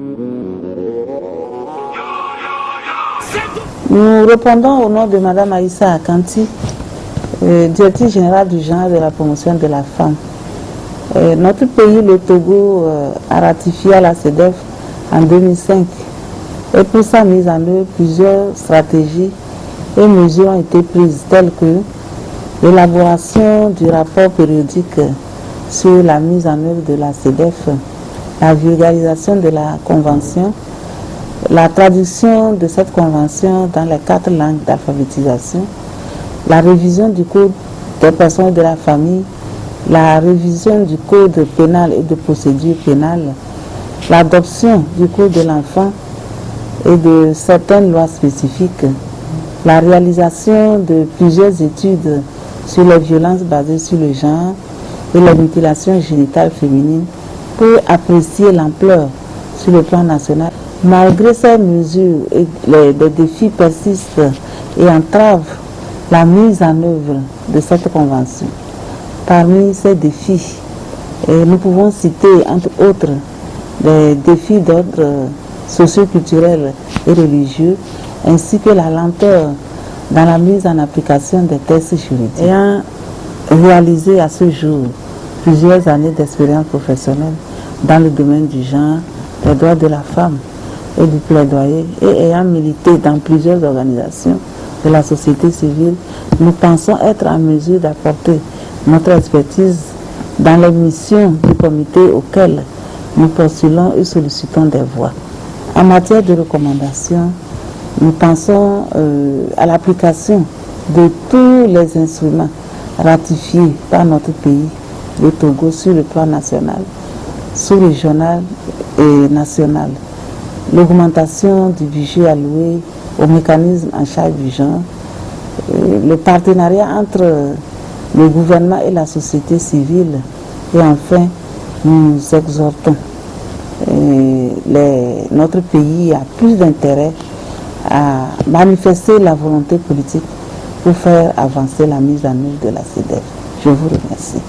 Nous répondons au nom de Mme Aïssa Akanti, directrice générale du genre et de la promotion de la femme. Notre pays, le Togo, a ratifié à la CEDEF en 2005. Et pour sa mise en œuvre, plusieurs stratégies et mesures ont été prises, telles que l'élaboration du rapport périodique sur la mise en œuvre de la CEDEF, la vulgarisation de la convention, la traduction de cette convention dans les 4 langues d'alphabétisation, la révision du code des personnes et de la famille, la révision du code pénal et de procédure pénale, l'adoption du code de l'enfant et de certaines lois spécifiques, la réalisation de plusieurs études sur les violences basées sur le genre et les mutilations génitales féminines pour apprécier l'ampleur sur le plan national. Malgré ces mesures, les défis persistent et entravent la mise en œuvre de cette convention. Parmi ces défis, nous pouvons citer entre autres des défis d'ordre socio-culturel et religieux, ainsi que la lenteur dans la mise en application des textes juridiques. Ayant réalisé à ce jour plusieurs années d'expérience professionnelle dans le domaine du genre, des droits de la femme et du plaidoyer, et ayant milité dans plusieurs organisations de la société civile, nous pensons être en mesure d'apporter notre expertise dans les missions du comité auquel nous postulons et sollicitons des voix. En matière de recommandations, nous pensons à l'application de tous les instruments ratifiés par notre pays, le Togo, sur le plan national, sous-régional et national. L'augmentation du budget alloué au mécanisme en charge du genre, le partenariat entre le gouvernement et la société civile, et enfin, nous exhortons notre pays a plus d'intérêt à manifester la volonté politique pour faire avancer la mise en œuvre de la CEDEF. Je vous remercie.